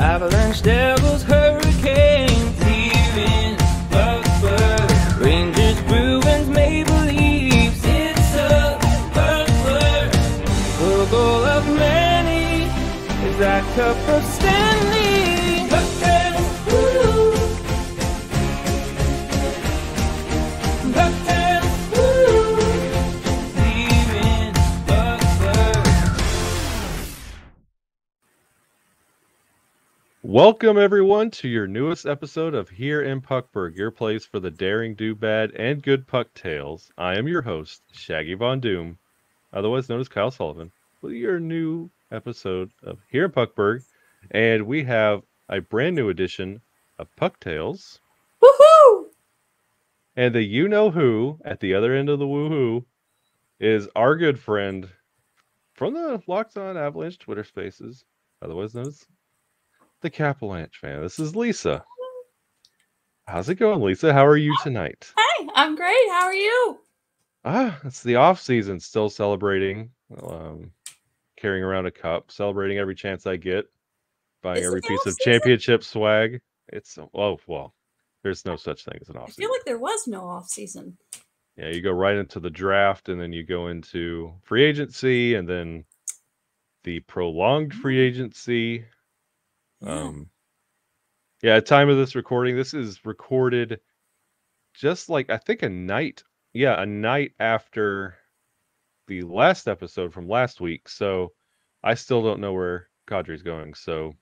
Avalanche, Devils, Hurricanes here in Puckberg. Rangers, Bruins, Maple Leafs, it's a Puckberg. The goal of many is that cup of Stanley. PuckTales, woo! PuckTales, woo! Here in Puckberg. Welcome, everyone, to your newest episode of Here in Puckberg, your place for the daring, do bad, and good puck tales. I am your host, Shaggy Von Doom, otherwise known as Kyle Sullivan, with your new episode of Here in Puckberg, and we have a brand new edition of PuckTales. Woohoo! And the you-know-who at the other end of the woohoo is our good friend from the Locked On Avalanche Twitter Spaces, otherwise known as the Capalanche fan. This is Lisa. How's it going, Lisa? How are you tonight? Hi, I'm great. How are you? It's the off season. Still celebrating, carrying around a cup, celebrating every chance I get, buying Is every it the piece of off-season? championship swag. It's well, there's no such thing as an I off feel season. like there was no off season. Yeah, you go right into the draft, and then you go into free agency, and then the prolonged free agency. Yeah. Yeah, at time of this recording, this is recorded just like I think a night after the last episode from last week. So I still don't know where Kadri's going. So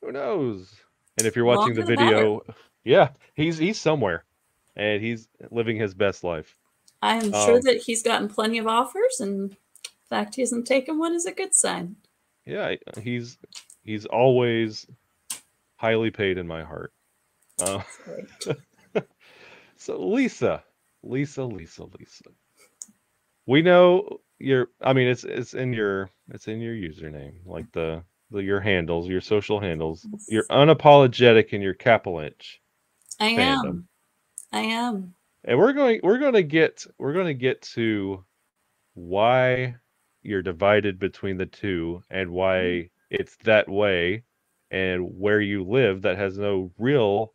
who knows? And if you're watching the Longer the better. video, yeah, he's somewhere, and he's living his best life. I am sure that he's gotten plenty of offers, and the fact he hasn't taken one is a good sign. Yeah, he's always highly paid in my heart. That's great. So Lisa. We know it's in your username, like your handles, your social handles. You're unapologetic in your Capalanche I fandom. am. And we're going to get to why you're divided between the two and why it's that way, and where you live that has no real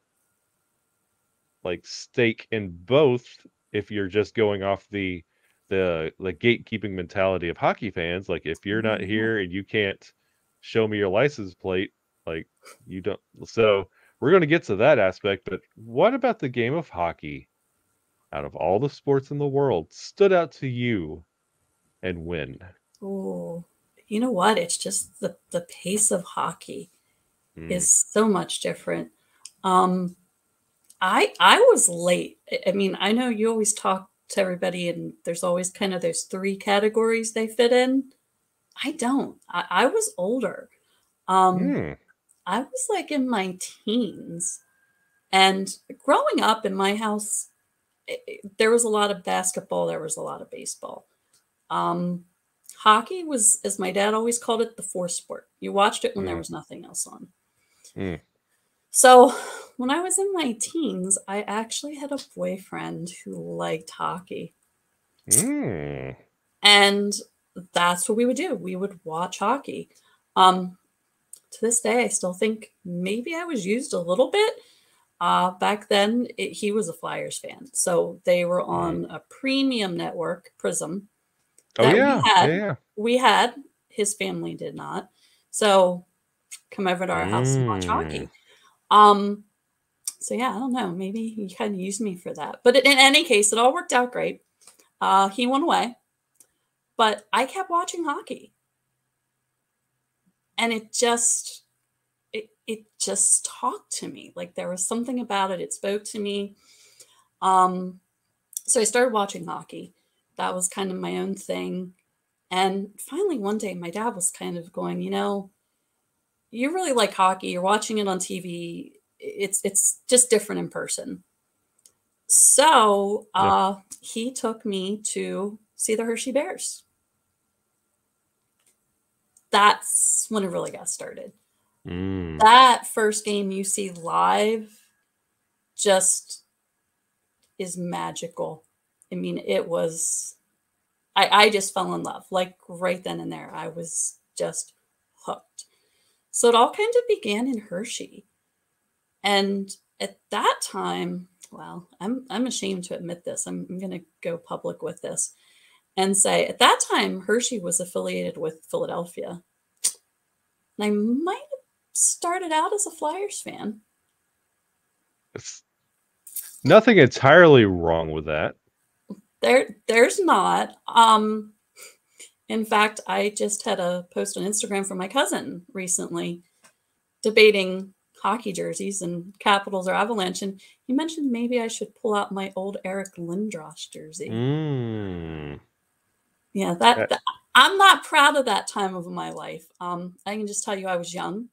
stake in both if you're just going off the gatekeeping mentality of hockey fans. Like, if you're not here and you can't show me your license plate, you don't. So we're going to get to that aspect, but what about the game of hockey, out of all the sports in the world, stood out to you and when? Oh, you know what? It's just the pace of hockey is so much different. I was late. I mean, I know you always talk to everybody, and there's always kind of those three categories they fit in. I don't. I was older. I was like in my teens, and growing up in my house, there was a lot of basketball. There was a lot of baseball. Hockey was, as my dad always called it, the fourth sport. You watched it when there was nothing else on. So when I was in my teens, I actually had a boyfriend who liked hockey. And that's what we would do. We would watch hockey. To this day, I still think maybe I was used a little bit. Back then, he was a Flyers fan. So they were on a premium network, Prism. We had. His family did not. So come over to our house and watch hockey. So yeah, I don't know. Maybe he kind of used me for that. But in any case, it all worked out great. He went away. But I kept watching hockey. And it just talked to me. Like, there was something about it. It spoke to me. So I started watching hockey. That was kind of my own thing. And finally, one day, my dad was kind of going, you really like hockey. You're watching it on TV. It's just different in person. So he took me to see the Hershey Bears. That's when it really got started. That first game you see live just is magical. I mean, it was, I just fell in love, like right then and there. I was just hooked. So it all kind of began in Hershey. And at that time, well, I'm ashamed to admit this. I'm going to go public with this and say at that time, Hershey was affiliated with Philadelphia. And I might have started out as a Flyers fan. It's nothing entirely wrong with that. There's not. In fact, I just had a post on Instagram from my cousin recently debating hockey jerseys and Capitals or Avalanche, and he mentioned maybe I should pull out my old Eric Lindros jersey. Yeah, that I'm not proud of that time of my life. I can just tell you I was young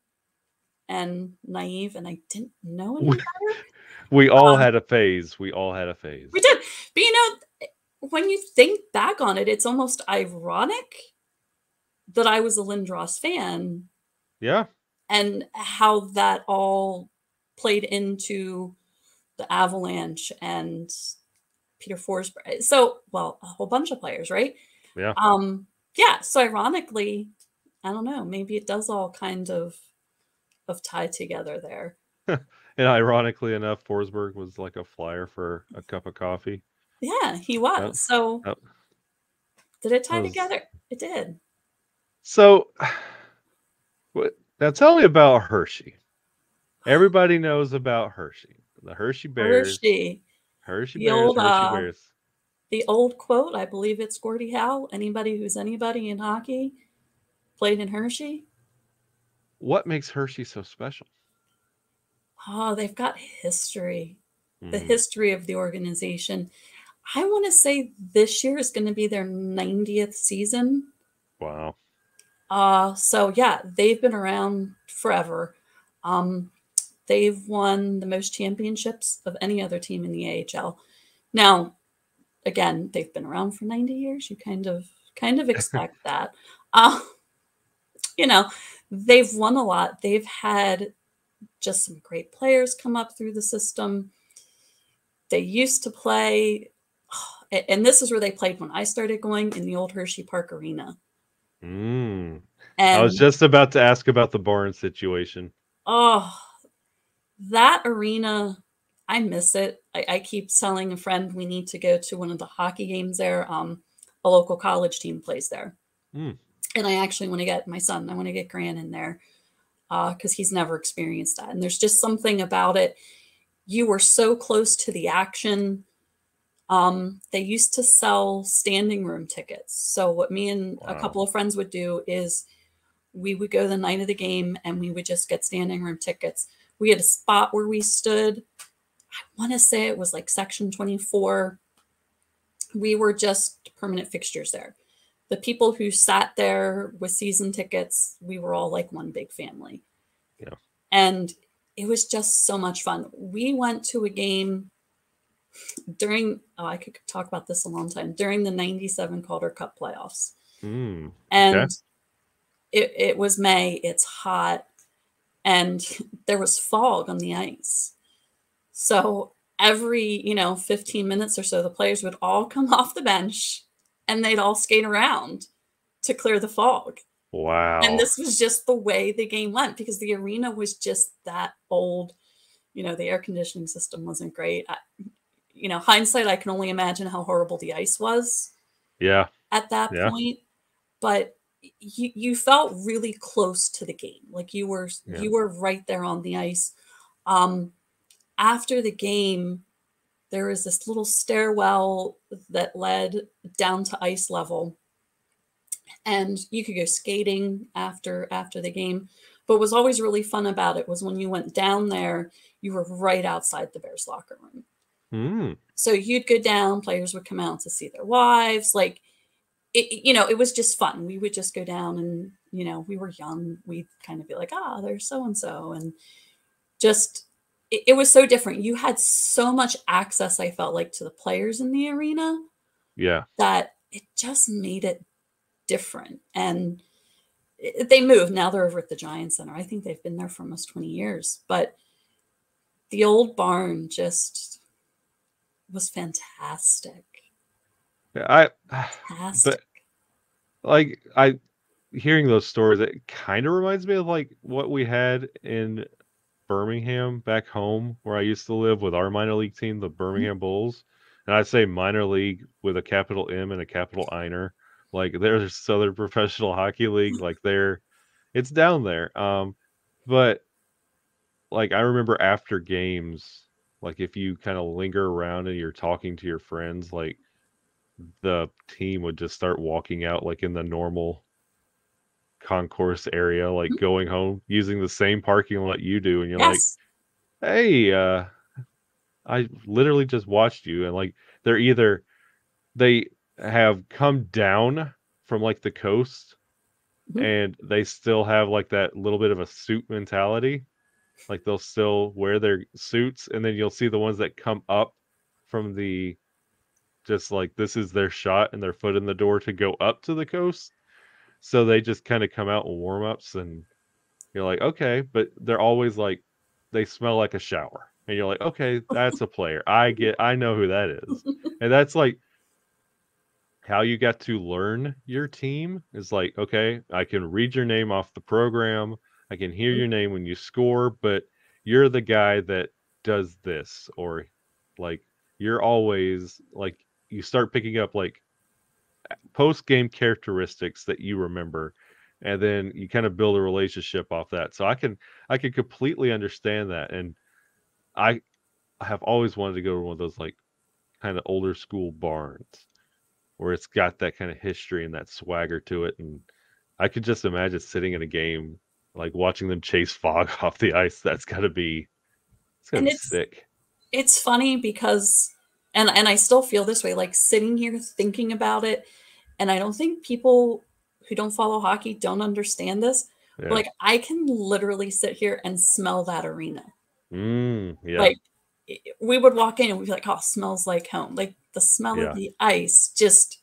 and naive, and I didn't know any better. We all had a phase. We all had a phase. We did. But you know, when you think back on it, it's almost ironic that I was a Lindros fan. Yeah. And how that all played into the Avalanche and Peter Forsberg. So, well, a whole bunch of players, right? Yeah. Yeah. So ironically, I don't know, maybe it does all kind of tie together there. And ironically enough, Forsberg was like a flyer for a cup of coffee. Yeah, he was. So did it tie together? It did. So now tell me about Hershey. Everybody knows about Hershey. The Hershey Bears. Hershey Bears. The old quote, I believe it's Gordie Howe, anybody who's anybody in hockey played in Hershey. What makes Hershey so special? Oh, they've got history. The history of the organization. I want to say this year is going to be their 90th season. Wow. So yeah, they've been around forever. They've won the most championships of any other team in the AHL. Now, again, they've been around for 90 years. You kind of expect that. You know, they've won a lot. They've had just some great players come up through the system. They used to play, and this is where they played when I started going, in the old Hershey Park Arena. And I was just about to ask about the barn situation. Oh, that arena, I miss it. I keep telling a friend we need to go to one of the hockey games there. A local college team plays there. And I actually want to get my son, I want to get Grant in there because he's never experienced that. And there's just something about it. You were so close to the action. They used to sell standing room tickets. So what me and a couple of friends would do is we would go the night of the game and we would just get standing room tickets. We had a spot where we stood. I want to say it was like section 24. We were just permanent fixtures there. The people who sat there with season tickets, we were all like one big family. Yeah. And it was just so much fun. We went to a game during, I could talk about this a long time, during the 97 Calder Cup playoffs. And it was May, it's hot, and there was fog on the ice. So every, 15 minutes or so, the players would all come off the bench and they'd all skate around to clear the fog. Wow. And this was just the way the game went because the arena was just that old. The air conditioning system wasn't great. Hindsight, I can only imagine how horrible the ice was. Yeah. At that point. But you felt really close to the game. Like you were right there on the ice. After the game, there was this little stairwell that led down to ice level. And you could go skating after the game. But what was always really fun about it was when you went down there, you were right outside the Bears locker room. So you'd go down, players would come out to see their wives. Like, it was just fun. We would just go down and, we were young. We'd kind of be like, there's so-and-so. And just, it was so different. You had so much access, I felt like, to the players in the arena. Yeah. That it just made it different. And they moved. Now they're over at the Giant Center. I think they've been there for almost 20 years. But the old barn just was fantastic. Fantastic. But hearing those stories, it kind of reminds me of like what we had in Birmingham back home where I used to live with our minor league team, the Mhm. Birmingham Bulls. And I say minor league with a capital M and a capital Einer. Like there's Southern Professional Hockey League. Like it's down there. But like I remember after games, like if you kind of linger around and you're talking to your friends, like the team would just start walking out like in the normal concourse area, like Mhm. going home using the same parking lot you do, and you're like, Yes. "Hey, I literally just watched you." And like they have come down from like the coast, Mhm. and they still have like that little bit of a suit mentality. Like they'll still wear their suits, and then you'll see the ones that come up from the just like this is their shot and their foot in the door to go up to the coast. So they just kind of come out in warm ups, and you're like, okay, but they're always like, they smell like a shower. And you're like, okay, that's a player. I know who that is. And that's like how you got to learn your team is like, okay, I can read your name off the program. I can hear your name when you score, but you're the guy that does this. Or like, you're always like, you start picking up like post game characteristics that you remember, and then you kind of build a relationship off that. So I can completely understand that. And I have always wanted to go to one of those like kind of older school barns where it's got that kind of history and that swagger to it. And I could just imagine sitting in a game like watching them chase fog off the ice. It's gotta And be sick. it's funny because and I still feel this way, like sitting here thinking about it, and I don't think people who don't follow hockey don't understand this, but Yeah. like I can literally sit here and smell that arena. Yeah. Like we would walk in and we'd be like, "Oh, smells like home." Like the smell of Yeah. the ice, just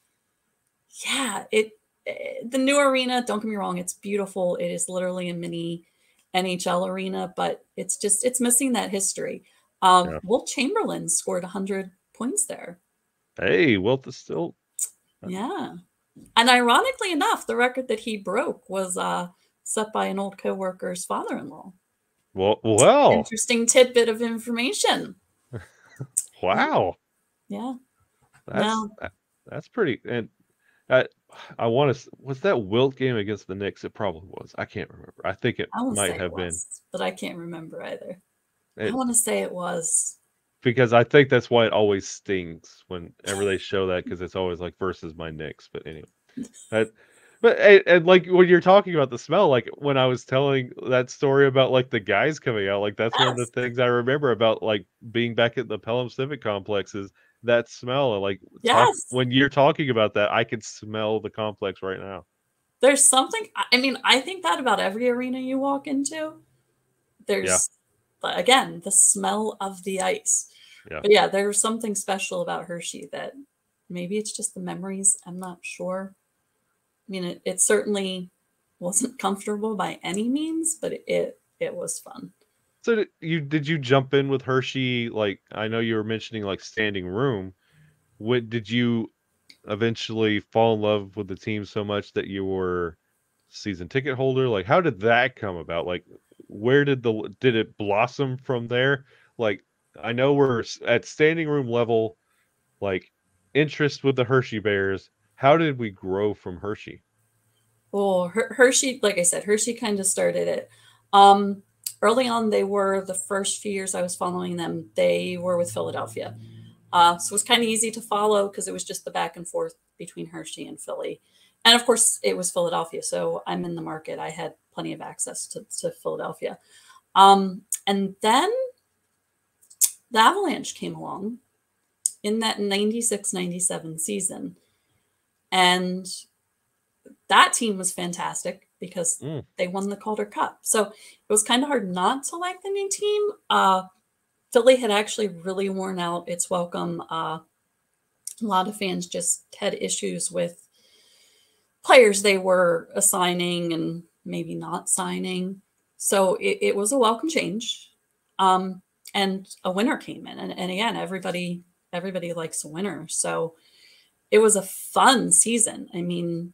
yeah. The new arena. Don't get me wrong; it's beautiful. It is literally a mini NHL arena, but it's missing that history. Yeah. Will Chamberlain scored 100 points there. Hey, Wilt is still Yeah. And ironically enough, the record that he broke was set by an old coworker's father-in-law. well. Interesting tidbit of information. Yeah, Wow. yeah. That's No, that's pretty. And I I want to. Was that Wilt game against the Knicks? It probably was. I can't remember. I think it I want to say might it have been was, but I can't remember either. I it want to say it was. because I think that's why it always stings whenever they show that because it's always like versus my Knicks. But anyway, that. But and like when you're talking about the smell, like when I was telling that story about like the guys coming out, like that's one of the Yes, things I remember about like being back at the Pelham Civic Complex is that smell. And like talk yes. when you're talking about that, I can smell the complex right now. There's something. I mean, I think that about every arena you walk into. Yeah, There's, again, the smell of the ice. yeah. But yeah, there's something special about Hershey that maybe it's just the memories. I'm not sure. I mean, it certainly wasn't comfortable by any means, but it was fun. So did you jump in with Hershey? Like I know you were mentioning like standing room. What did you eventually fall in love with the team so much that you were season ticket holder? Like how did that come about? Like where did it blossom from there? Like I know we're at standing room level, like interest with the Hershey Bears. How did we grow from Hershey? Well, Hershey, like I said, Hershey kind of started it. Um, Early on, they were the first few years I was following them. They were with Philadelphia, so it was kind of easy to follow because it was just the back and forth between Hershey and Philly, and of course, it was Philadelphia. So I'm in the market. I had plenty of access to Philadelphia, and then the Avalanche came along in that 96-97 season, and that team was fantastic because Mm, they won the Calder Cup. So it was kind of hard not to like the new team. Philly had actually really worn out its welcome. A lot of fans just had issues with players they were assigning and maybe not signing. So it was a welcome change. Um, and a winner came in. And again, everybody likes a winner. So it was a fun season. I mean,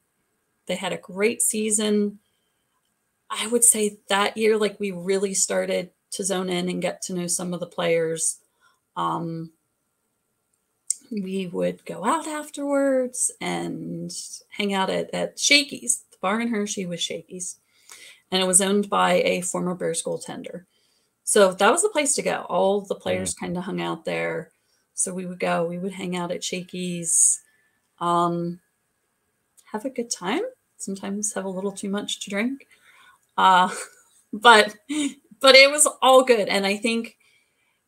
They had a great season. I would say that year, like we really started to zone in and get to know some of the players. We would go out afterwards and hang out at Shakey's. The bar in Hershey was Shakey's, and it was owned by a former Bears goaltender. So that was the place to go. All the players kind of hung out there. So we would go, we would hang out at Shakey's, have a good time. Sometimes have a little too much to drink. But it was all good. And I think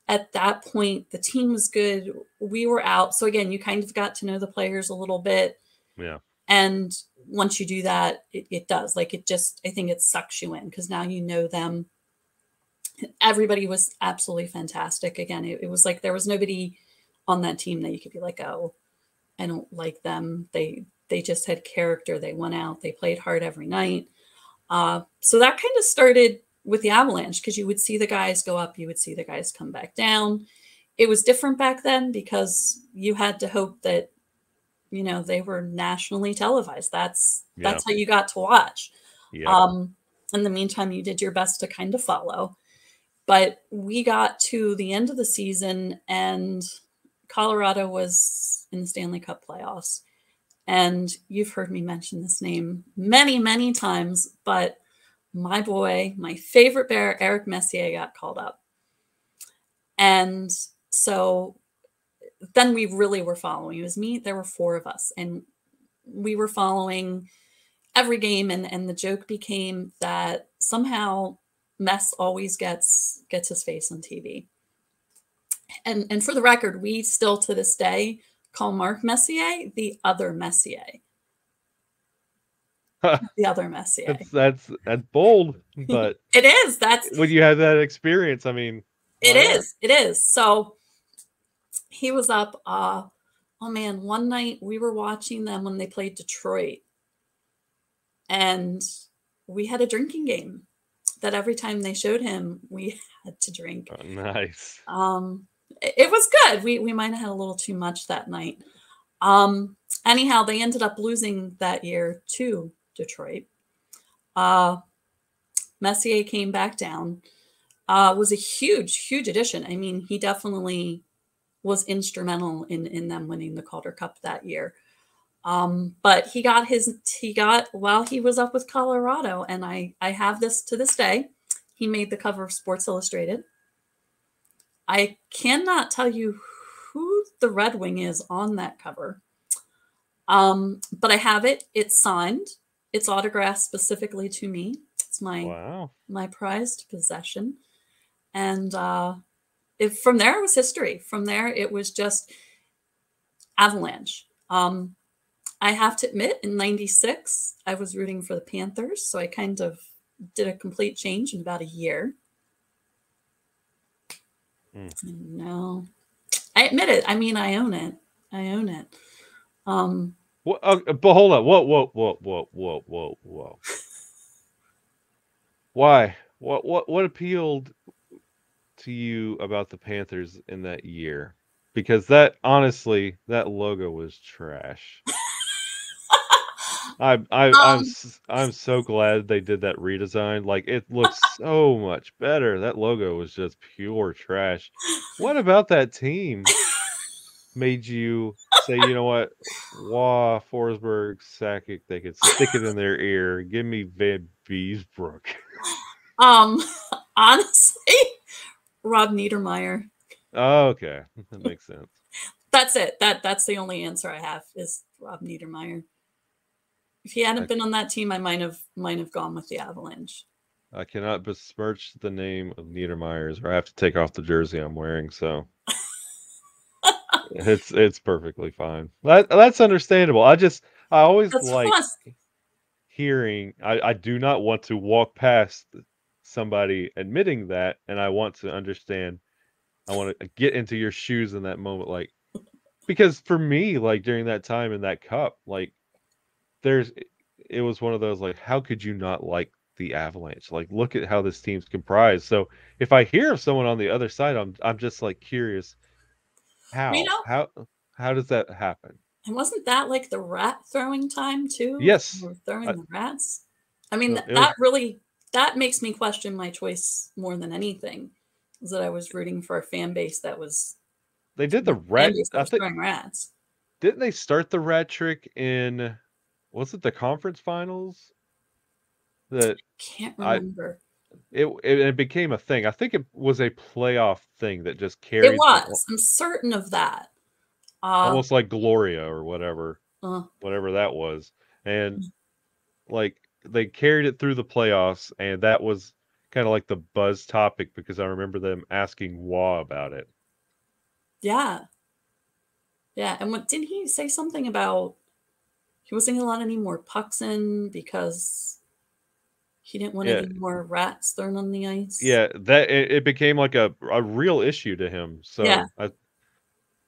at that point, the team was good. We were out. So again, you kind of got to know the players a little bit. Yeah. And once you do that, it does. Like it just, I think it sucks you in because now you know them. Everybody was absolutely fantastic. Again, it was like there was nobody on that team that you could be like, oh, I don't like them. They just had character. They went out. They played hard every night. So that kind of started with the Avalanche because you would see the guys go up. You would see the guys come back down. It was different back then because you had to hope that, you know, they were nationally televised. That's how you got to watch. Yeah. In the meantime, you did your best to kind of follow. But we got to the end of the season and Colorado was in the Stanley Cup playoffs. And you've heard me mention this name many, many times, but my boy, my favorite Bear, Eric Messier, got called up. And so then we really were following. It was me. There were 4 of us. And we were following every game. And the joke became that somehow Mess always gets his face on TV. And for the record, we still to this day call Mark Messier the other Messier. The other Messier. That's bold, but it is. That's when you have that experience. I mean, it is. It is. So he was up. Oh man, one night we were watching them when they played Detroit, and we had a drinking game that every time they showed him, we had to drink. Oh, nice. It was good. We might have had a little too much that night. Anyhow, they ended up losing that year to Detroit. Messier came back down. Was a huge addition. I mean, he definitely was instrumental in them winning the Calder Cup that year. But he got while he was up with Colorado, and I have this to this day. He made the cover of Sports Illustrated. I cannot tell you who the Red Wing is on that cover. But I have it. It's signed. It's autographed specifically to me. It's my prized possession. And from there, it was history. From there, it was just Avalanche. I have to admit, in '96, I was rooting for the Panthers. So I kind of did a complete change in about a year. No, I admit it. I mean, I own it. But hold on. Whoa. Why? What appealed to you about the Panthers in that year? Because honestly, that logo was trash. I'm so glad they did that redesign. Like, it looks so much better. That logo was just pure trash. What about that team made you say, you know what, Forsberg, Sakic, they could stick it in their ear. Give me Van Beesbrook. Honestly, Rob Niedermeyer. Oh, okay, that makes sense. That's it. That's the only answer I have is Rob Niedermeyer. If he hadn't been on that team, I might have gone with the Avalanche. I cannot besmirch the name of Niedermeyer's, or I have to take off the jersey I'm wearing. So it's perfectly fine. That's understandable. I always like hearing. I do not want to walk past somebody admitting that, and I want to understand. I want to get into your shoes in that moment, like, because for me, like, during that time in that cup, like, it was one of those, like, how could you not like the Avalanche? Like, look at how this team's comprised. So if I hear of someone on the other side, I'm just like curious, how does that happen? And wasn't that like the rat throwing time too? Yes. We're throwing I, the rats. I mean, it was. that really that makes me question my choice more than anything. Is that I was rooting for a fan base that was They did the fan rat. base that I was think throwing rats. didn't they start the rat trick in? Was it the conference finals? That Can't I remember. it became a thing. I think it was a playoff thing that just It carried through, was. I'm certain of that. Uh, almost like Gloria or whatever, uh whatever that was, and like they carried it through the playoffs, and that was kind of like the buzz topic because I remember them asking Wah about it. yeah. Yeah. And what didn't he say something about he wasn't gonna let any more pucks in because he didn't want Yeah, any more rats thrown on the ice? yeah, that it became like a real issue to him. Yeah. So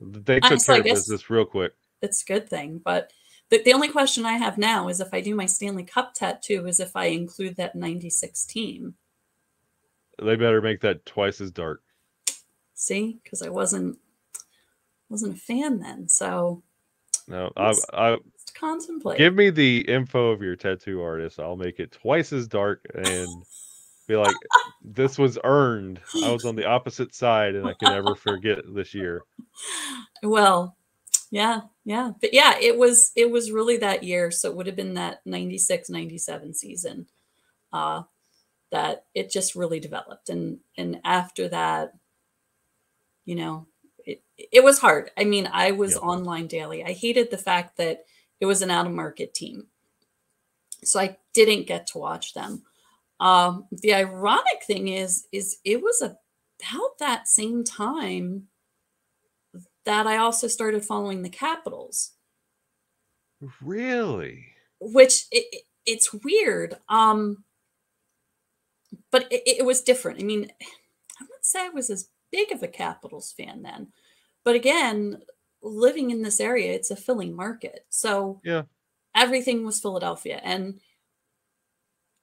they took So care I of guess business real quick. it's a good thing. But the only question I have now is if I do my Stanley Cup tattoo, is if I include that 96 team. They better make that twice as dark. See? Because I wasn't a fan then. So No, let's I contemplate. give me the info of your tattoo artist. I'll make it twice as dark and be like, this was earned. I was on the opposite side, and I can never forget this year. Well, yeah, yeah. But yeah, it was really that year. So it would have been that 96, 97 season. Uh that it just really developed. And after that, you know, it was hard. I mean, I was Yeah, online daily. I hated the fact that it was an out of market team. So I didn't get to watch them. The ironic thing is it was about that same time that I also started following the Capitals, really. which it's weird. But it was different. I mean, I wouldn't say I was as big of a Capitals fan then, but again, living in this area, it's a Philly market, so Yeah, everything was Philadelphia, and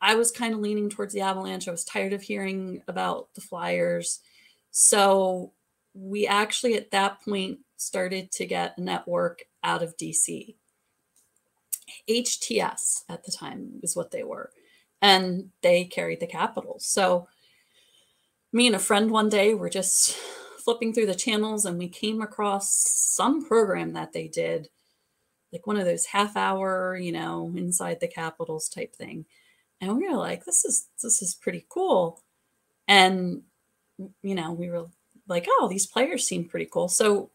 I was kind of leaning towards the Avalanche. I was tired of hearing about the Flyers. So we actually at that point started to get a network out of DC. HTS at the time is what they were. And they carried the Capitals. So me and a friend one day were just flipping through the channels and we came across some program that they did, like one of those half hour, inside the Capitals type thing. And we were like, this is pretty cool. And we were like, oh, these players seem pretty cool. So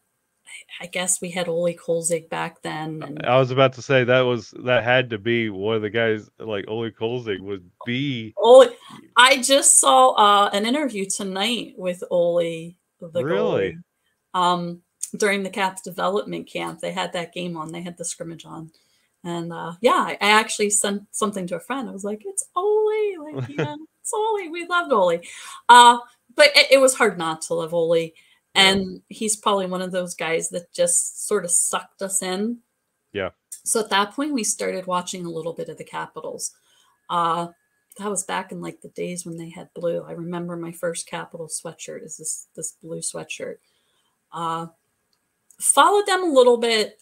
I guess we had Ole Kolzig back then, and I was about to say that had to be one of the guys. Like Ole Kolzig would be. Ole. I just saw an interview tonight with Ole, the Really? goalie. During the Caps development camp, they had that game on. They had the scrimmage on, and yeah, I actually sent something to a friend. I was like, "It's Ole, like it's Ole. We loved Ole." But it was hard not to love Ole, Yeah, and he's probably one of those guys that just sort of sucked us in. yeah. So at that point, we started watching a little bit of the Capitals. Uh, that was back in like the days when they had blue. I remember my first Capital sweatshirt is this blue sweatshirt. Uh, Followed them a little bit.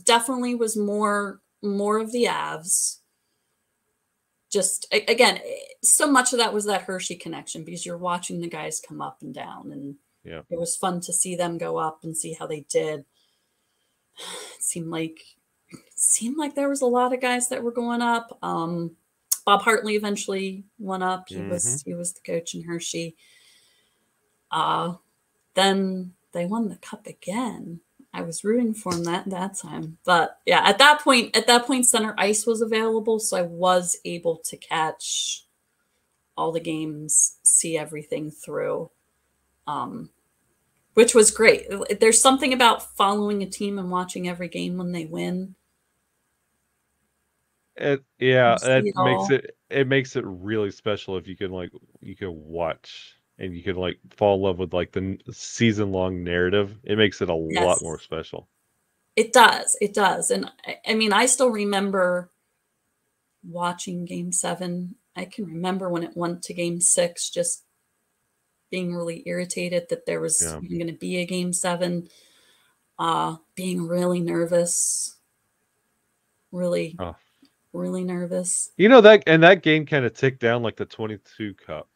Definitely was more of the Avs. Just again, so much of that was that Hershey connection because you're watching the guys come up and down, and Yeah. it was fun to see them go up and see how they did. It seemed like there was a lot of guys that were going up. Bob Hartley eventually went up. He was the coach in Hershey. Then they won the cup again. I was rooting for him that time. But yeah, at that point, center ice was available, so I was able to catch all the games, see everything through. Which was great. There's something about following a team and watching every game when they win. You see That it all. makes it really special if you can watch and you can fall in love with the season long narrative. It makes it a lot more Yes, special. it does. It does. And I mean, I still remember watching game 7. I can remember when it went to game 6, just being really irritated that there was Yeah. even going to be a game 7. being really nervous, really, Oh. really nervous. You know that game kind of ticked down like the 22 Cup.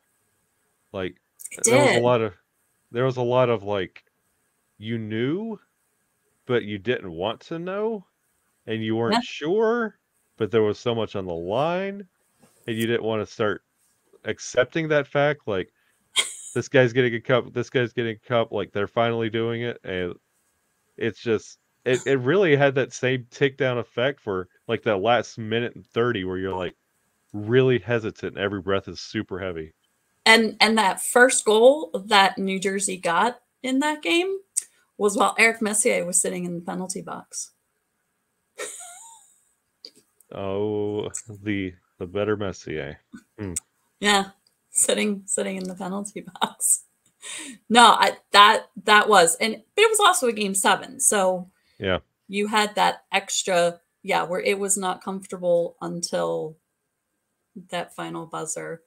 Like It there was a did. lot of like you knew, but you didn't want to know, and you Yeah. weren't sure, but there was so much on the line, and you didn't want to start accepting that fact. Like this guy's getting a cup, this guy's getting a cup. Like they're finally doing it, and it's just it really had that same tick down effect for like that last minute and 30 where you're like really hesitant. Every breath is super heavy. And that first goal that New Jersey got in that game was while Eric Messier was sitting in the penalty box. Oh, the better Messier. Yeah, sitting in the penalty box. No, that was, and it was also a game 7, so Yeah. you had that extra, where it was not comfortable until that final buzzer.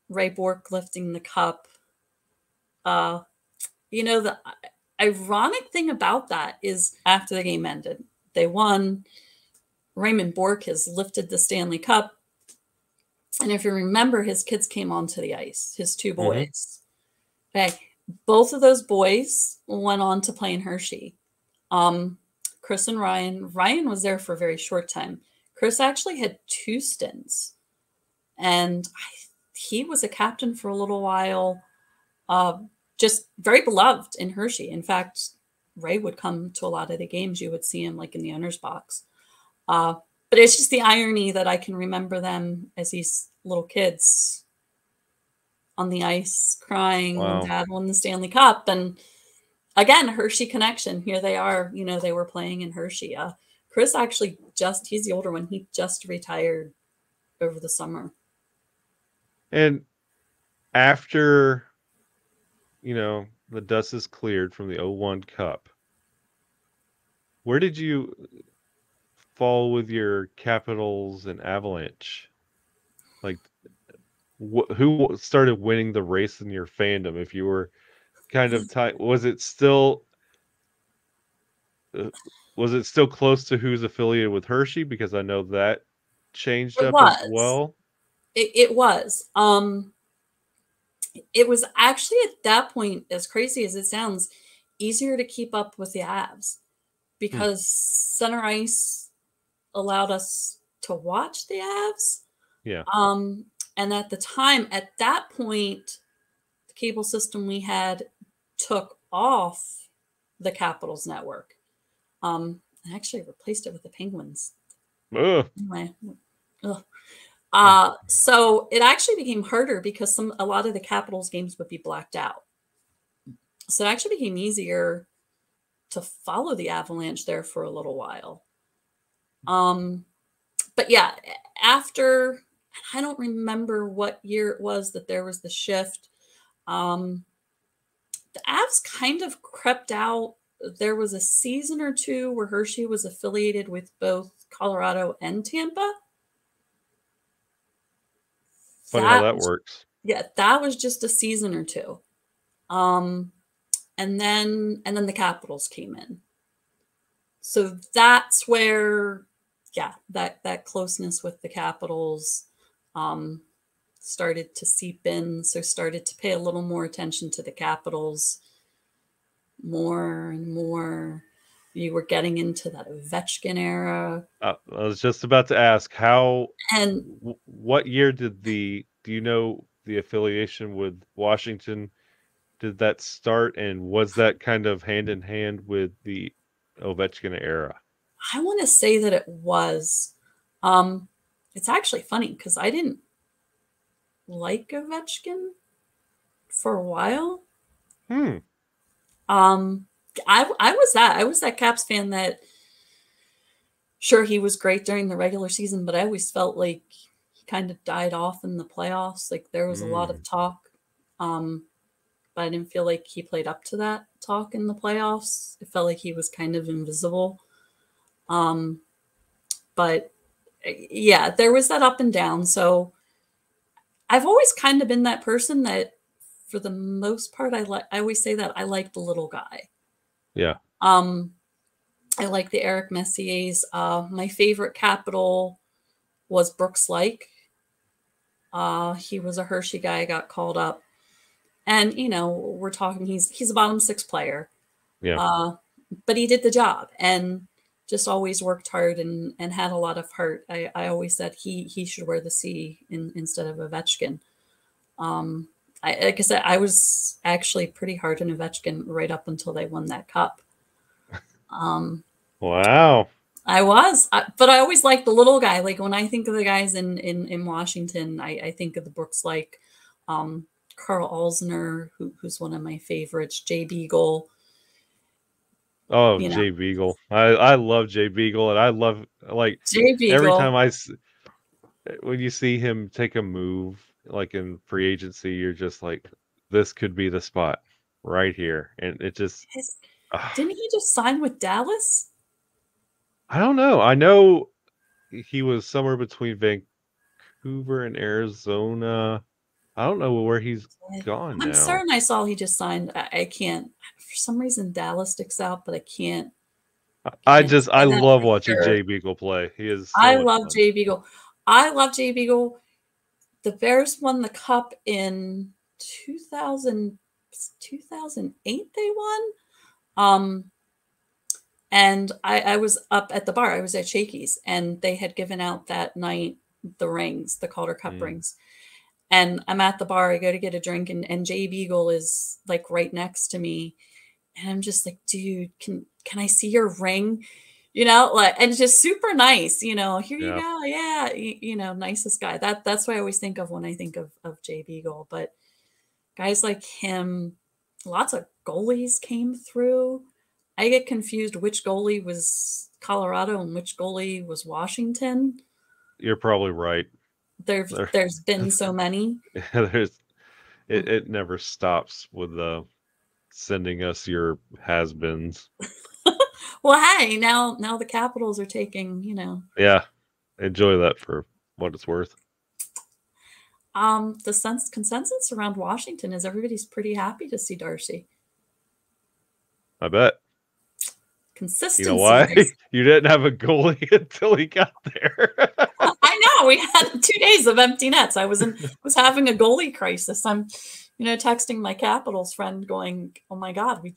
Ray Bork lifting the cup. The ironic thing about that is after the game ended, they won. Raymond Bork has lifted the Stanley Cup. And if you remember, his kids came onto the ice, his 2 boys. Okay. Both of those boys went on to play in Hershey. Chris and Ryan. Ryan was there for a very short time. Chris actually had 2 stints. And he was a captain for a little while. Just very beloved in Hershey. In fact, Ray would come to a lot of the games. You would see him like in the owner's box. But it's just the irony that I can remember them as these little kids on the ice crying when Wow. Dad won the Stanley Cup. And again, Hershey connection. Here they are. They were playing in Hershey. Chris actually he's the older one. He just retired over the summer. And after, the dust is cleared from the 01 Cup, where did you fall with your Capitals and Avalanche? Like, who started winning the race in your fandom? If you were kind of tight, was it still close to who's affiliated with Hershey? Because I know that changed It up as was. well. It was. It was actually at that point, as crazy as it sounds, easier to keep up with the Avs because center ice allowed us to watch the Avs. Yeah. And at the time, at that point, the cable system we had took off the Capitals network. I actually replaced it with the Penguins. Ugh. Anyway. Ugh. So it actually became harder because a lot of the Capitals games would be blacked out. So it actually became easier to follow the Avalanche there for a little while. But yeah, after, I don't remember what year it was that there was the shift. The Avs kind of crept out. There was a season or 2 where Hershey was affiliated with both Colorado and Tampa. Funny how that works. Yeah, that was just a season or 2. And then the Capitals came in. So that's where, that closeness with the Capitals started to seep in. So started to pay a little more attention to the Capitals more and more. You were getting into that Ovechkin era. I was just about to ask And what year did do you know the affiliation with Washington, did that start, and was that kind of hand in hand with the Ovechkin era? I want to say that it was. It's actually funny because I didn't like Ovechkin for a while. I was that Caps fan that, sure, he was great during the regular season, but I always felt like he kind of died off in the playoffs. Like there was a lot of talk, but I didn't feel like he played up to that talk in the playoffs. It felt like he was kind of invisible. But yeah, there was that up and down. So I've always kind of been that person that, for the most part, I always say that I like the little guy. Yeah. Um, I like the Eric Messiers. My favorite Capital was Brooks Lake. He was a Hershey guy, got called up. And, we're talking, he's a bottom six player. Yeah. But he did the job and just always worked hard and had a lot of heart. I always said he should wear the C instead of Ovechkin. Like I said, I was actually pretty hard on Ovechkin right up until they won that cup. Wow. I was, but I always liked the little guy. Like when I think of the guys in Washington, I think of the Brooks like Carl Alzner, who's one of my favorites, Jay Beagle. Oh, Jay Beagle. I love Jay Beagle, and I love like Jay every Beagle. time when you see him take a move like in free agency, you're just like, this could be the spot right here, and it just Didn't he just sign with Dallas? I don't know. I know he was somewhere between Vancouver and Arizona. I don't know where he's gone now. I'm certain I saw he just signed. I can't, for some reason, Dallas sticks out, but I can't. I love watching Jay Beagle play. He is. I love Jay Beagle. I love Jay Beagle. The Bears won the cup in 2008. They won. And I was up at the bar. I was at Shakey's, and they had given out that night the rings, the Calder Cup rings. And I'm at the bar. I go to get a drink, and Jay Beagle is like right next to me, and I'm just like, dude, can I see your ring? Like, and just super nice. Here you go, yeah, nicest guy. That's what I always think of when I think of Jay Beagle. But guys like him, lots of goalies came through. I get confused which goalie was Colorado and which goalie was Washington. You're probably right. There's been so many. It never stops with sending us your has-beens. Well, hey, now the Capitals are taking, Yeah, enjoy that for what it's worth. The consensus around Washington is everybody's pretty happy to see Darcy. I bet. Consistency. You know why? You didn't have a goalie until he got there. I know. We had 2 days of empty nets. I was having a goalie crisis. I'm, texting my Capitals friend going, oh my God,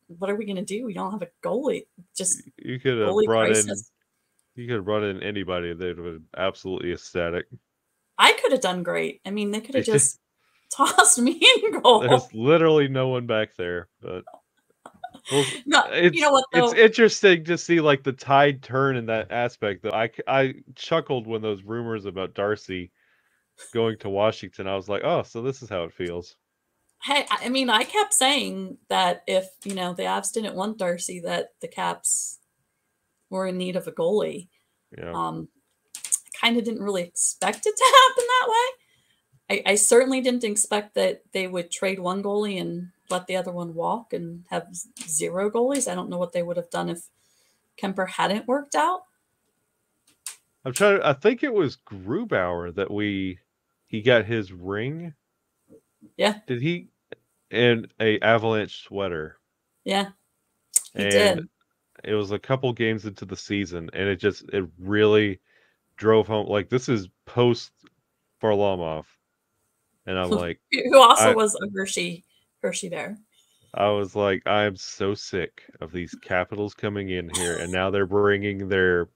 what are we going to do? We don't have a goalie. Just you could have brought in anybody. They'd have been absolutely ecstatic. I could have done great. I mean, they could have just tossed me in goal. There's literally no one back there, but no, you know what? Though? It's interesting to see like the tide turn in that aspect. Though I chuckled when those rumors about Darcy going to Washington. I was like, oh, so this is how it feels. Hey, I mean, I kept saying that if the Avs didn't want Darcy, that the Caps were in need of a goalie. Yeah. I kind of didn't really expect it to happen that way. I certainly didn't expect that they would trade one goalie and let the other one walk and have 0 goalies. I don't know what they would have done if Kemper hadn't worked out. I think it was Grubauer that he got his ring. Yeah. Did he? And a Avalanche sweater. Yeah. He did. It was a couple games into the season, and it really drove home. Like, this is post Varlamov. And I'm like, who also was a Hershey Bear. I was like, I'm so sick of these Capitals coming in here, and now they're bringing their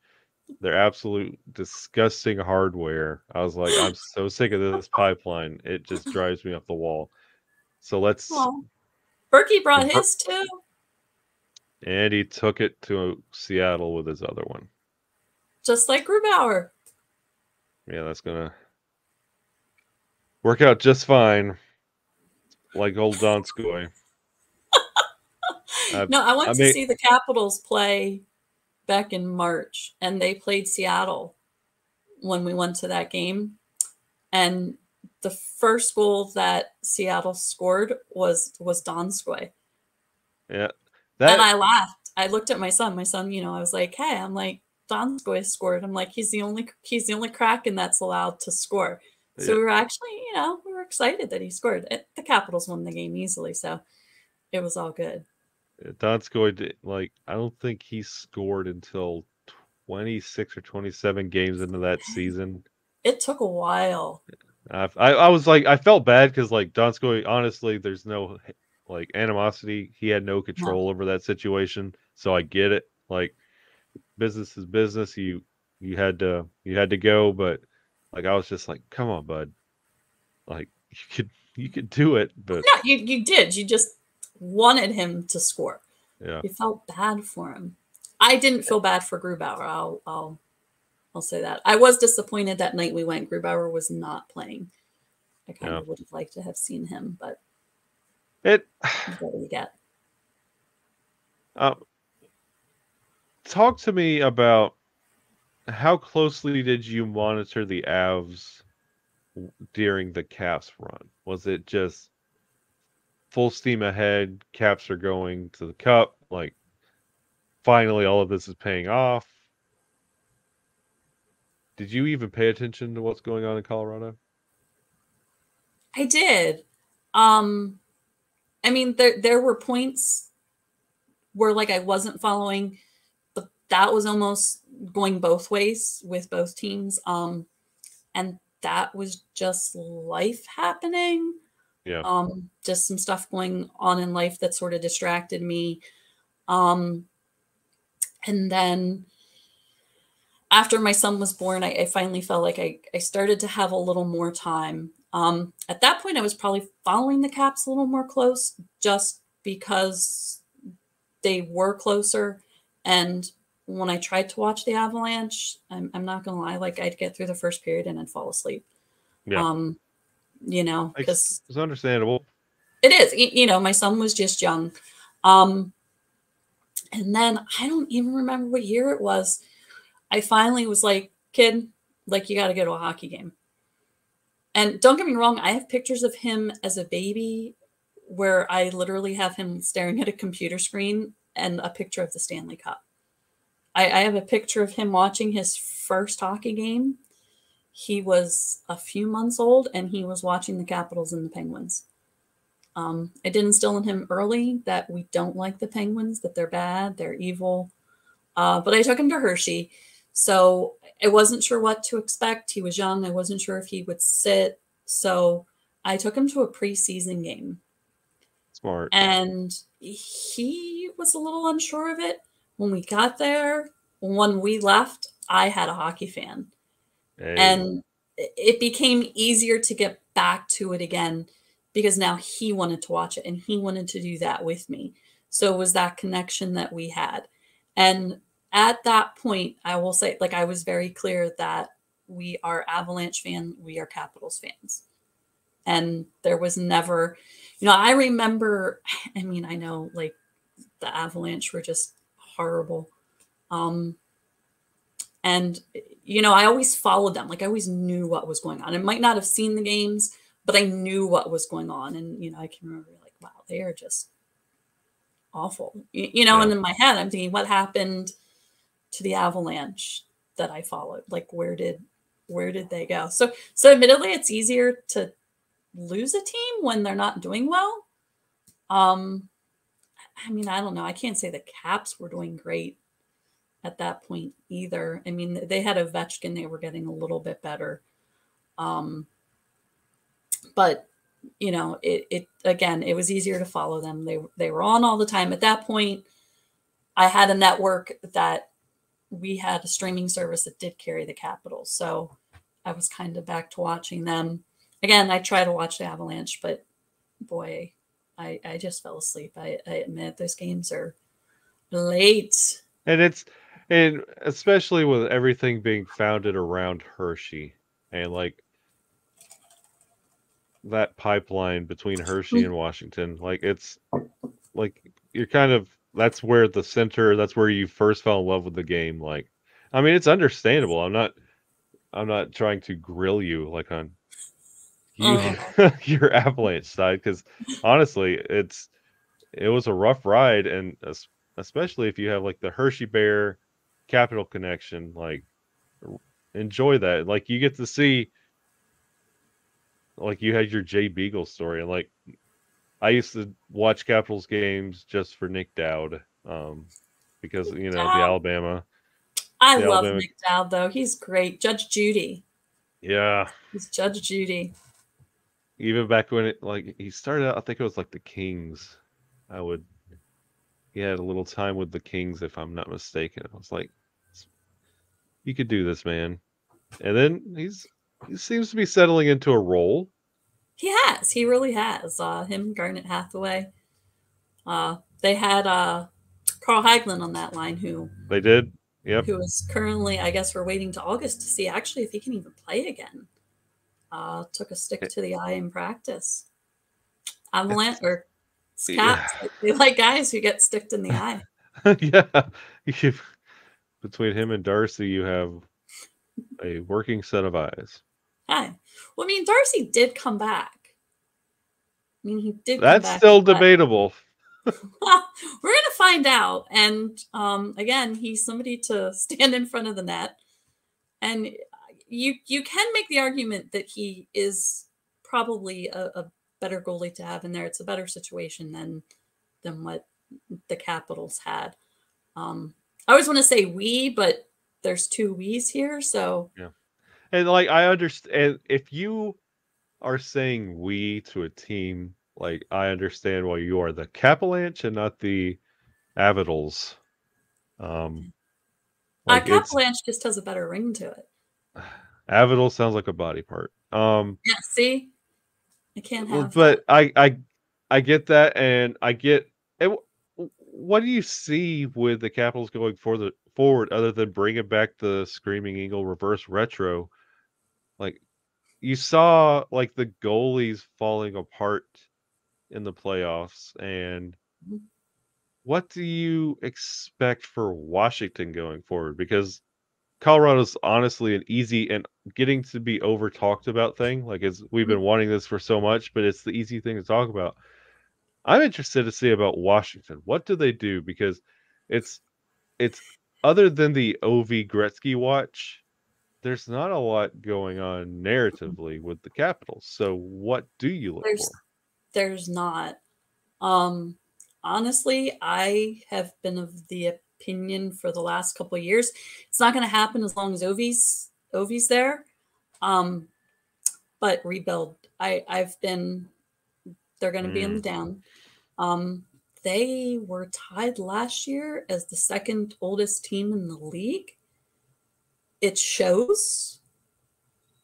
absolute disgusting hardware. I was like, I'm so sick of this pipeline. It just drives me up the wall. So let's. Well, Berkey brought his too. And he took it to Seattle with his other one. Just like Grubauer. Yeah, that's gonna work out just fine. Like old Donskoy. No, I went to see the Capitals play back in March, and they played Seattle when we went to that game. And the first goal that Seattle scored was Donskoy. Yeah. And I laughed. I looked at my son. My son, I was like, hey, I'm like, Donskoy scored. I'm like, he's the only Kraken that's allowed to score. So we were actually, we were excited that he scored. The Capitals won the game easily, so it was all good. Donskoy did, I don't think he scored until 26 or 27 games into that season. It took a while. I was like, I felt bad because Donskoy, honestly, there's no animosity. He had no No. control over that situation, so I get it. Business is business. You had to go, but I was just like, come on, bud. You could do it, but No, you did. You just wanted him to score. yeah, You felt bad for him. I didn't feel bad for Grubauer. I'll say that. I was disappointed that night we went. Grubauer was not playing. I kind yeah. of would have liked to have seen him, but It what do you get? uh, talk to me about how closely did you monitor the Avs during the Caps run? Was it just full steam ahead? Caps are going to the Cup. Finally, all of this is paying off. Did you even pay attention to what's going on in Colorado? I did. Um, I mean, there were points where I wasn't following, but that was almost going both ways with both teams. And that was just life happening. Yeah, Just some stuff going on in life that sort of distracted me. Um, and then after my son was born, I finally felt like I started to have a little more time. At that point, I was probably following the Caps a little more close just because they were closer. And when I tried to watch the Avalanche, I'm not going to lie, I'd get through the first period and I'd fall asleep. yeah. Because It's understandable. it is, my son was just young. And then I don't even remember what year it was. I finally was like, kid, you got to go to a hockey game. And don't get me wrong, I have pictures of him as a baby where I literally have him staring at a computer screen and a picture of the Stanley Cup. I have a picture of him watching his first hockey game. He was a few months old and he was watching the Capitals and the Penguins. I did instill in him early that we don't like the Penguins, that they're bad, they're evil. But I took him to Hershey. So I wasn't sure what to expect. He was young. I wasn't sure if he would sit. So I took him to a preseason game. Smart. And he was a little unsure of it. When we got there, when we left, I had a hockey fan. Hey. And it became easier to get back to it again because now he wanted to watch it and he wanted to do that with me. So it was that connection that we had. And at that point, I will say, I was very clear that we are Avalanche fans, we are Capitals fans. And there was never, I remember, I know the Avalanche were just horrible. And, I always followed them. I always knew what was going on. I might not have seen the games, but I knew what was going on. And, I can remember wow, they are just awful. Yeah. And in my head, I'm thinking, what happened to the Avalanche that I followed? Where did they go? So admittedly, it's easier to lose a team when they're not doing well. I don't know. I can't say the Caps were doing great at that point either. They had Ovechkin. They were getting a little bit better. But, it again, it was easier to follow them. They were on all the time. At that point, I had a network that we had a streaming service that did carry the Capitals. So I was kind of back to watching them. Again, I try to watch the Avalanche, but boy, I just fell asleep. I admit those games are late. And especially with everything being founded around Hershey and that pipeline between Hershey and Washington, it's you're kind of, that's where that's where you first fell in love with the game. It's understandable. I'm not trying to grill you on you your Avalanche side, because honestly, it was a rough ride, and especially if you have the Hershey Bear Capital connection, enjoy that. You get to see, you had your Jay Beagle story, and I used to watch Capitals games just for Nick Dowd, because you know Dowd. I the love Alabama, Nick Dowd though. He's great. Judge Judy. yeah. He's Judge Judy. Even back when it like he started out, I think it was like the Kings. I would He had a little time with the Kings, if I'm not mistaken. I was like, you could do this, man. And then he seems to be settling into a role. He has. He really has. Him and Garnet Hathaway. They had Carl Hagelin on that line, They did, yep. who is currently, I guess, we're waiting to August to see actually if he can even play again. Took a stick to the eye in practice. Avalanche or Yeah, Caps, they like guys who get sticked in the eye. yeah. Between him and Darcy, you have a working set of eyes. Hi. Well, I mean, Darcy did come back. I mean, he did come That's back. still debatable. We're gonna find out. And again, he's somebody to stand in front of the net, and you can make the argument that he is probably a better goalie to have in there. It's a better situation than what the Capitals had. I always want to say we, but there's two we's here, so Yeah. And like I understand, if you are saying we to a team, like I understand why you are the Capalanche and not the Avitals. Like it's Avalanche just has a better ring to it. Avital sounds like a body part. Yeah, see, I can't have But that. I get that, and I get and what do you see with the Capitals going forward other than bringing back the Screaming Eagle reverse retro? Like you saw like the goalies falling apart in the playoffs, and Mhm. what do you expect for Washington going forward? Because Colorado's honestly an easy and getting to be over talked about thing. Like we've been wanting this for so much, but it's the easy thing to talk about. I'm interested to see about Washington. What do they do? Because it's it's other than the OV Gretzky watch, there's not a lot going on narratively with the Capitals. So what do you look There's for? there's not. Um, honestly, I have been of the opinion for the last couple of years, it's not going to happen as long as Ovi's there. Um, but rebuild, I've been. They're going to be in the Mm, down. Um, they were tied last year as the second oldest team in the league. It shows,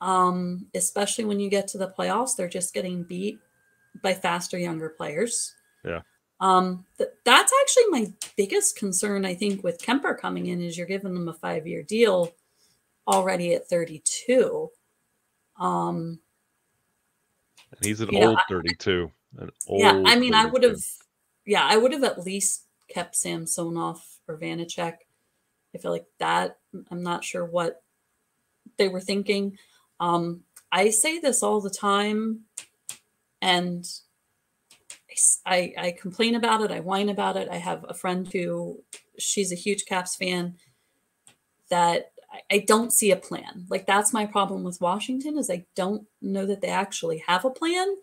especially when you get to the playoffs. They're just getting beat by faster, younger players. yeah. That's actually my biggest concern, I think, with Kemper coming in is you're giving them a 5-year deal already at 32. And he's an You know, old 32. An yeah, I old mean, 32. I would have at least kept Samsonov or Vanacek. I feel like that. I'm not sure what they were thinking. I say this all the time, and I complain about it. I whine about it. I have a friend who she's a huge Caps fan that I don't see a plan. Like that's my problem with Washington is I don't know that they actually have a plan.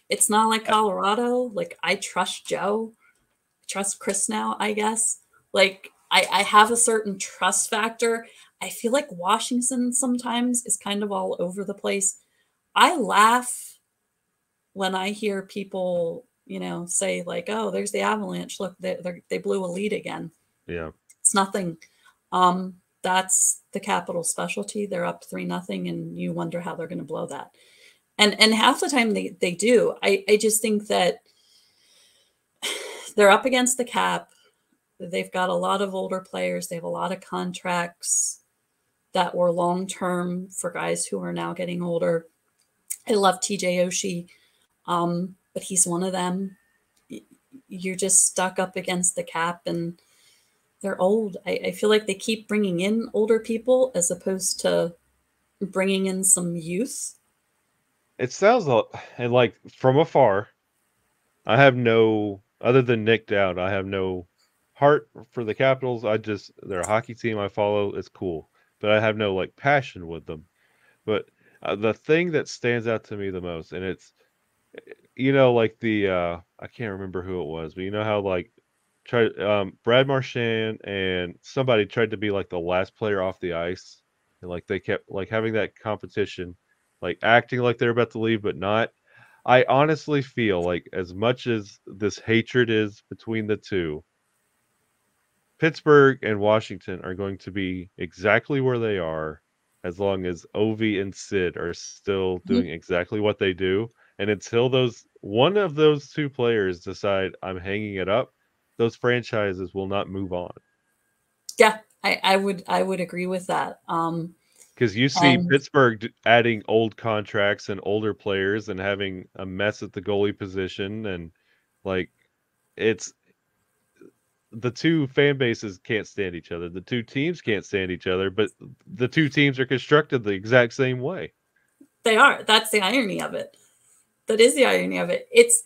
It's not like Colorado. Like I trust Joe, I trust Chris now, I guess. Like I have a certain trust factor. I feel like Washington sometimes is kind of all over the place. I laugh when I hear people, say like, "Oh, there's the Avalanche. Look, they blew a lead again." Yeah. It's nothing. That's the Capital specialty. They're up 3-0, and you wonder how they're going to blow that. And half the time they do. I just think that they're up against the cap. They've got a lot of older players. They have a lot of contracts that were long term for guys who are now getting older. I love TJ Oshie, but he's one of them. You're just stuck up against the cap, and they're old. I feel like they keep bringing in older people as opposed to bringing in some youth. It sounds and like from afar, I have no other than Nick Dowd, I have no heart for the Capitals. They're a hockey team I follow. It's cool, but I have no like passion with them. But the thing that stands out to me the most, and like the I can't remember who it was, but you know how like Brad Marchand and somebody tried to be like the last player off the ice, and like they kept like having that competition, like acting like they're about to leave but not. I honestly feel like as much as this hatred is between the two, Pittsburgh and Washington are going to be exactly where they are as long as Ovi and Sid are still doing Mhm. exactly what they do. And until those one of those two players decide I'm hanging it up, those franchises will not move on. Yeah, I would agree with that. Because you see And Pittsburgh adding old contracts and older players and having a mess at the goalie position, and like it's the two fan bases can't stand each other. The two teams can't stand each other, but the two teams are constructed the exact same way. they are. That's the irony of it. That is the irony of it. It's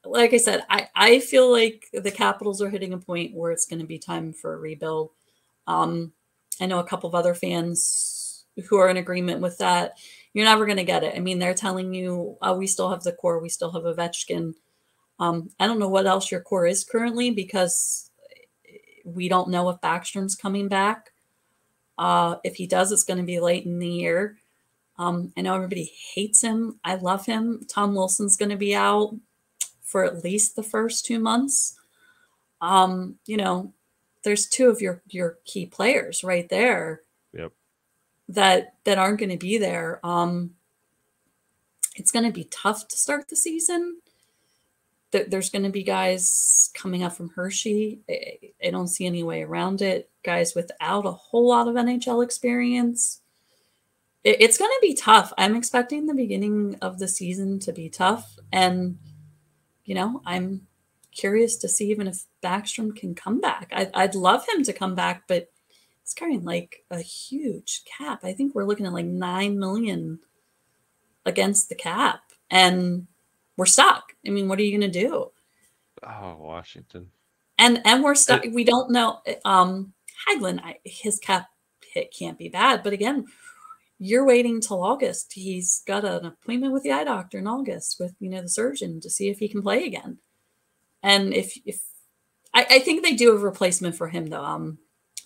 like I said, I feel like the Capitals are hitting a point where it's going to be time for a rebuild. Um, I know a couple of other fans who are in agreement with that. You're never going to get it. I mean, they're telling you, oh, we still have the core, we still have Ovechkin. I don't know what else your core is currently because we don't know if Backstrom's coming back. If he does, it's going to be late in the year. I know everybody hates him. I love him. Tom Wilson's going to be out for at least the first 2 months. You know, there's two of your key players right there Yep. that aren't going to be there. It's going to be tough to start the season. There's going to be guys coming up from Hershey. I don't see any way around it. Guys without a whole lot of NHL experience. It's going to be tough. I'm expecting the beginning of the season to be tough. And, I'm curious to see even if Backstrom can come back. I'd love him to come back, but it's carrying like a huge cap. I think we're looking at like 9 million against the cap. And we're stuck. I mean, what are you going to do? Oh, Washington. And we're stuck. It, We don't know. Hagelin, his cap hit can't be bad. But again, you're waiting till August. He's got an appointment with the eye doctor in August with, the surgeon to see if he can play again. And if I think they do a replacement for him though.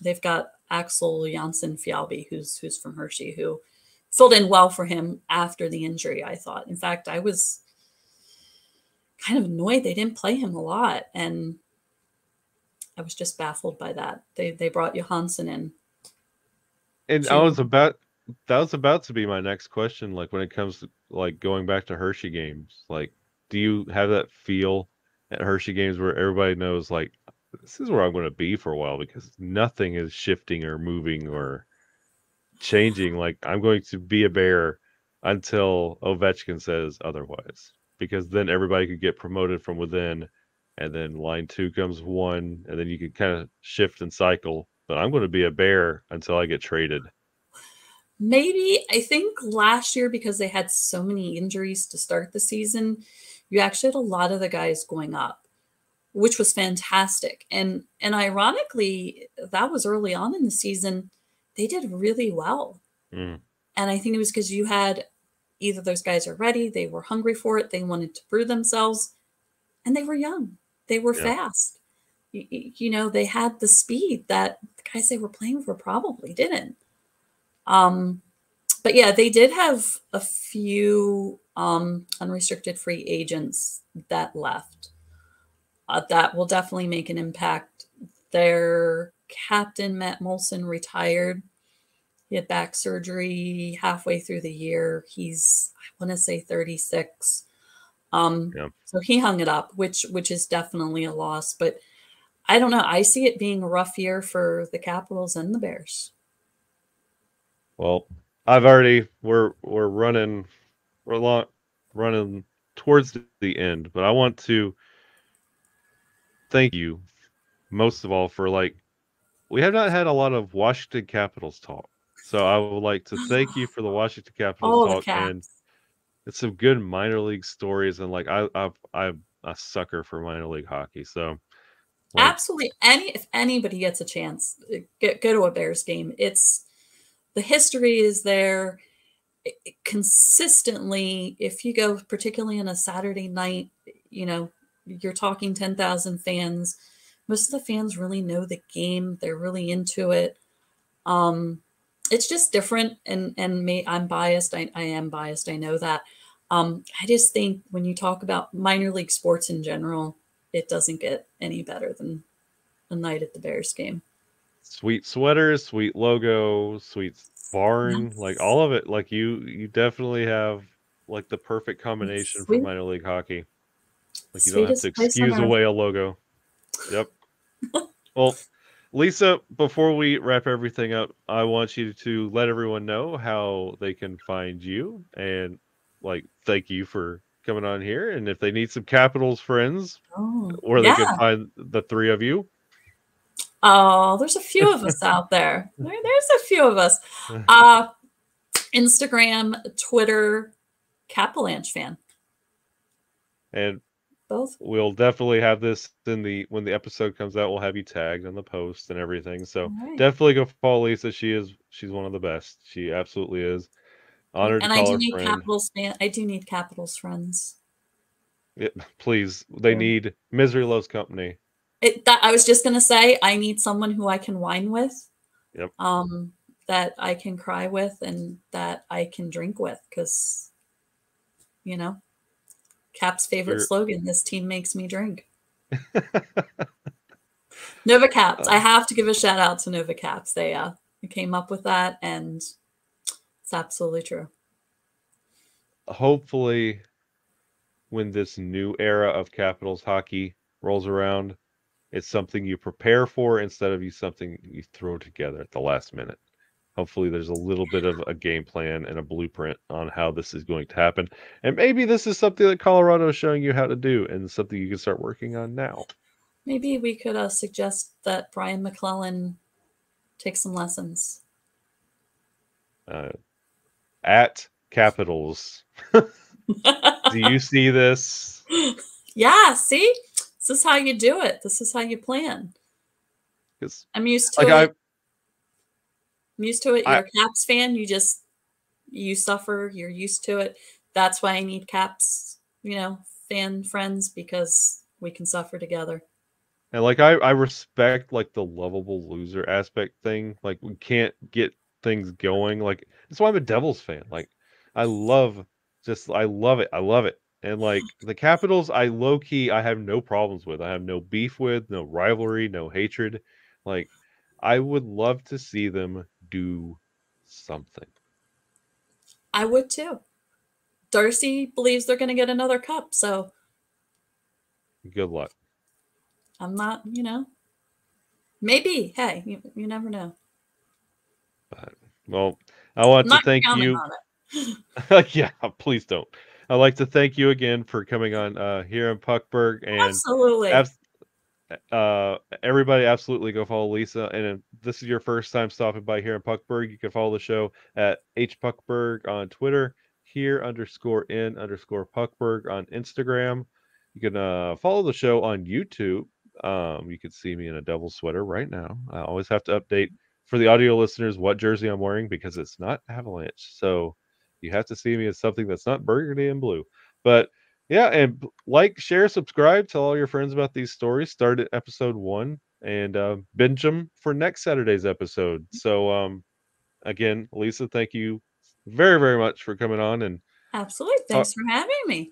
They've got Axel Janssen Fjallby, who's from Hershey, who filled in well for him after the injury, I thought. In fact, I was kind of annoyed they didn't play him a lot. And I was just baffled by that. They brought Johansson in and to that was about to be my next question. Like when it comes to like going back to Hershey games, like do you have that feel at Hershey games where everybody knows like this is where I'm going to be for a while because nothing is shifting or moving or changing. Like I'm going to be a Bear until Ovechkin says otherwise, because then everybody could get promoted from within, and then line two comes one, and then you can kind of shift and cycle. But I'm going to be a Bear until I get traded. maybe, I think last year, because they had so many injuries to start the season, you actually had a lot of the guys going up, which was fantastic. And ironically, that was early on in the season. They did really well. Mm, And I think it was because you had either those guys are ready, they were hungry for it, they wanted to prove themselves, and they were young, they were yeah. fast. They had the speed that the guys they were playing for probably didn't. Um, but yeah, they did have a few unrestricted free agents that left. That will definitely make an impact. Their captain, Matt Molson, retired. He had back surgery halfway through the year. He's, I want to say 36. Yeah. So he hung it up, which is definitely a loss. But I don't know. I see it being a rough year for the Capitals and the Bears. Well, we're running towards the end, but I want to thank you most of all for like we have not had a lot of Washington Capitals talk. So I would like to thank you for the Washington Capitals Oh, the talk, and Caps. it's some good minor league stories, and like I'm a sucker for minor league hockey. So like Absolutely. If anybody gets a chance, go to a Bears game. It's the history is there. consistently, if you go, particularly on a Saturday night, you're talking 10,000 fans. Most of the fans really know the game. They're really into it. It's just different. And I'm biased. I am biased. I know that. I just think when you talk about minor league sports in general, it doesn't get any better than a night at the Bears game. Sweet sweaters, sweet logo, sweet barn, like all of it. Like you definitely have like the perfect combination for Sweet, minor league hockey. Like you don't have to sweetest place on excuse earth. away a logo. Yep. Well, Lisa, before we wrap everything up, I want you to let everyone know how they can find you and like thank you for coming on here. And if they need some Capitals friends, Oh, where they yeah. can find the three of you. Oh, there's a few of us out there. There's a few of us. Instagram, Twitter, Capalanche fan. And Both. we'll definitely have this in the when the episode comes out. We'll have you tagged on the post and everything. So Right. definitely go follow Lisa. She's one of the best. She absolutely is. Honored And to I call do her need friend. Capitals fan. I do need Capitals friends. Yeah, please, they need misery loves company. I was just gonna say I need someone who I can whine with. Yep. That I can cry with and that I can drink with because, Cap's favorite slogan, this team makes me drink. Nova Caps. I have to give a shout out to Nova Caps. They came up with that and it's absolutely true. Hopefully, when this new era of Capitals hockey rolls around, it's something you prepare for instead of something you throw together at the last minute. Hopefully, there's a little bit of a game plan and a blueprint on how this is going to happen. And maybe this is something that Colorado is showing you how to do and something you can start working on now. Maybe we could suggest that Brian McClellan take some lessons. At Capitals. Do you see this? Yeah, see? This is how you do it. This is how you plan. I'm used to it. I'm used to it. You're a Caps fan. You suffer. You're used to it. That's why I need Caps, fan friends, because we can suffer together. And I respect like the lovable loser aspect thing. Like we can't get things going. Like that's why I'm a Devils fan. Like I love it. I love it. And like the Capitals, I low key I have no problems with. I have no beef with, no rivalry, no hatred. Like I would love to see them do something. I would too. Darcy believes they're going to get another cup, so good luck. I'm not, maybe. Hey, you never know. But, well, I want to thank you. Yeah, please don't. I'd like to thank you again for coming on here in Puckberg, and absolutely. Everybody absolutely go follow Lisa. And if this is your first time stopping by here in Puckberg, you can follow the show at hpuckberg on Twitter, here_in_Puckberg on Instagram. You can follow the show on YouTube. You can see me in a Devil sweater right now. I always have to update for the audio listeners what jersey I'm wearing because it's not Avalanche. So you have to see me as something that's not burgundy and blue. But yeah, and like, share, subscribe, tell all your friends about these stories. Start at episode 1 and binge them for next Saturday's episode. So again, Lisa, thank you very, very much for coming on. And absolutely. Thanks for having me.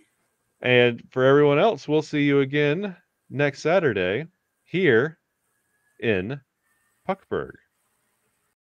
And for everyone else, we'll see you again next Saturday here in Puckberg.